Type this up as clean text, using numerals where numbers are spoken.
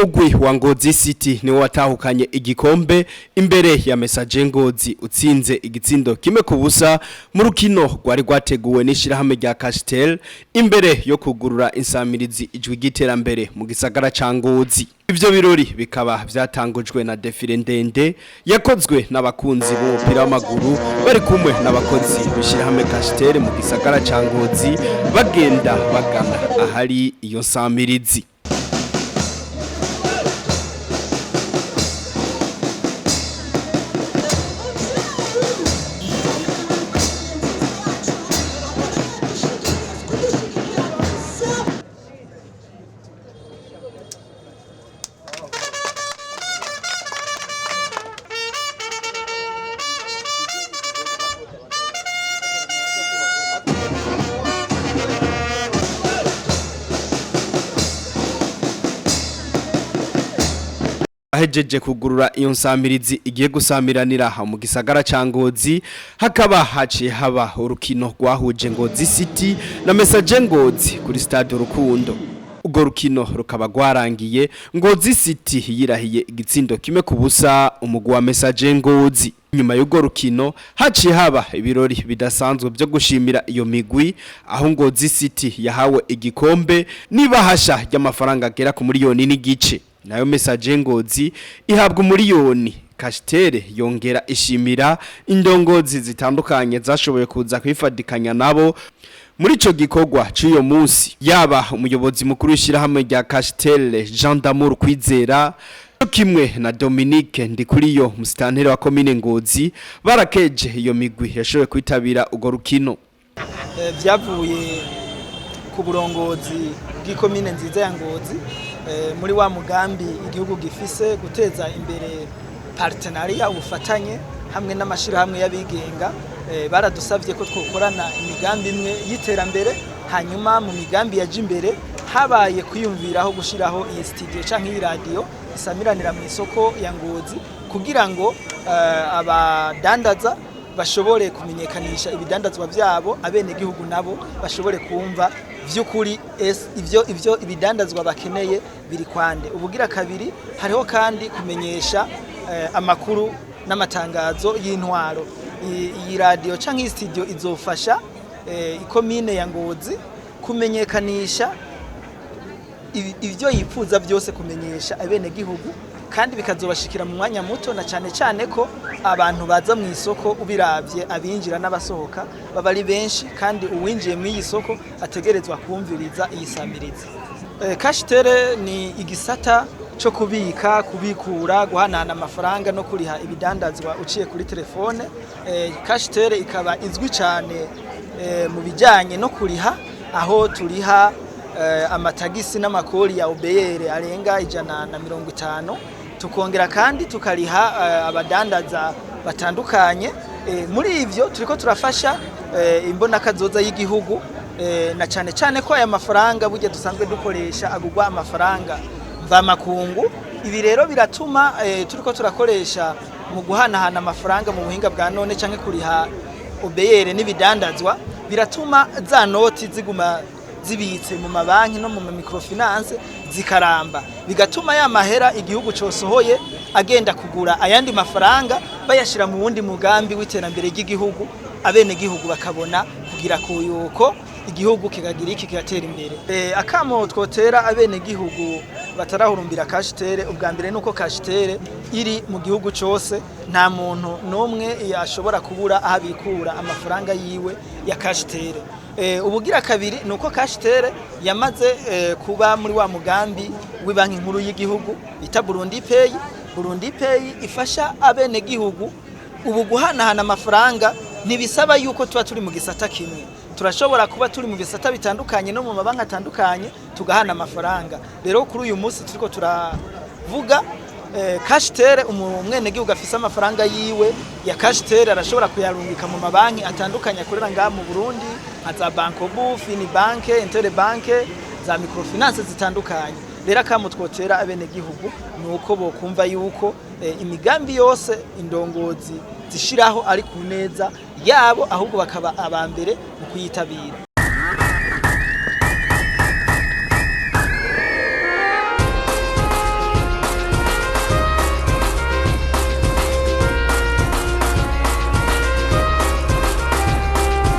umugwi wa Ngozi City niwo watahukanye igikombe imbere ya Message Ngozi utsinze igitsindo kimwe ku busa mu rukino rwari rwateguwe n'ishirahamwe rya Castel imbere yo kugurura insamirizi ijwi giterambere mu gisagara ca Ngozi. Ivyo birori bikaba vyatangujwe na defile ndende yakozwe n'abakunzi b'umupira w'amaguru bari kumwe n'abakozi b'ishirahamwe Castel mu gisagara ca Ngozi bagenda bagana ahari iyo nsamirizi. Ahejeje kugurura iyo nsamirizi igiye gusamiranira mu gisagara ca Ngozi hakaba haciye haba urukino rwahuje Ngozi City na Message Ngozi kuri stade Rukundo. Ugo rukino rukaba rwarangiye Ngozi City yirahiye igitsindo kimwe ku busa umugwi wa Message Ngozi. Nyuma y'ugo rukino haciye haba ibirori bidasanzwe byo gushimira iyo migwi aho Ngozi City yahawe igikombe n'ibahasha ry'amafaranga agera ku miliyoni n'igice. Nayo Message Ngozi ihabwa umuliyoni. Castel yongera ishimira indongozi zitandukanye zashoboye kuza kwifadikanya nabo muri ico gikorwa cy'uyo munsi, yaba umuyobozi mukuru w'ishirahamwe rya Castel Jean d'Amour Kwizera kimwe na Dominique Ndikuriyo musitanteri wa commune Ngozi barakeje iyo migwi yashoboye kwitabira ugo rukino. Vyavuye ku burongozi bw'ikomine nziza ya Ngozi muri wa mugambi igihugu gifise guteza imbere partenariat ubufatanye hamwe n'amashirahamwe y'abigenga. Baradusavye ko twokorana imigambi imwe y'iterambere, hanyuma mu migambi yaje imbere habaye kwiyumviraho gushiraho iyi studio canke iyi radio isamiranira mu isoko ya Ngozi kugira ngo abadandaza bashobore kumenyekanisha ibidandazwa byabo, abene gihugu nabo bashobore kumva vy'ukuri ivyo ibidandazwa bakeneye biri kwande. Ubugira kabiri hariho kandi kumenyesha amakuru n'amatangazo y'intwaro. Iyi radio canke studio izofasha ikomine ya Ngozi kumenyekanisha ivyo yifuza byose, kumenyesha abene gihugu kandi bikazobashikira mu mwanya muto, na cyane ko abantu baza mu isoko ubiravye abinjira n'abasohoka baba ari benshi, kandi uwinjiye mu iyi soko ategerezwa kumviriza iyi samirizi. Castel ni igisata cyo kubika, kubikura, guhanana amafaranga no kuriha ibidandazwa uciye kuri telefone. Castel ikaba izwi cyane mu bijyanye no kuriha, aho turiha amatagisi n'amakori ya OBR arenga 150, tukongera kandi tukariha abadandaza batandukanye. Muri ivyo turiko turafasha imbona kazoza y'igihugu, na cyane ko aya mafaranga burya dusanzwe dukoresha agugwa amafaranga mva makungu. Ibi rero biratuma turiko turakoresha mu guhanahana amafaranga mu buhinga bwa none canke kuriha OBR n'ibidandazwa, biratuma za noti ziguma zibitse mu mabanki no mu microfinance zikaramba, bigatuma ya mahera igihugu cosohoye agenda kugura ayandi mafaranga bayashira mu wundi mugambi w'iterambere ry'igihugu, abene gihugu bakabona kugira kuyuko igihugu kigagira iki kigatera imbere. Akamo twotera abene gihugu batarahurumbira Castel, ubwa mbere nuko Castel iri mu gihugu cyose, nta muntu nomwe yashobora kubura ahabikura amafaranga yiwe ya Castel. Ubugira kabiri nuko Castel yamaze kuba muri wa mugambi w'ibanki nkuru y'igihugu bita Burundi Pay. Burundi Pay ifasha abene gihugu ubu guhanahana amafaranga, ntibisaba yuko tuba turi mu gisata kimwe, turashobora kuba turi mu bisata bitandukanye no mu mabanki atandukanye tugahana amafaranga. Rero kuri uyu munsi turiko turavuga Castel, umwene gihugu afise amafaranga yiwe ya Castel arashobora kuyarungika mu mabanki atandukanye akorera ngaha mu Burundi, aza Bankobu, Finibank, Interbank, za microfinance zitandukanye. Rero akamo twotera abene gihugu nuko bokumva yuko imigambi yose indongozi zishiraho ari ku neza yabo, ahubwo bakaba abambere mu kuyitabira.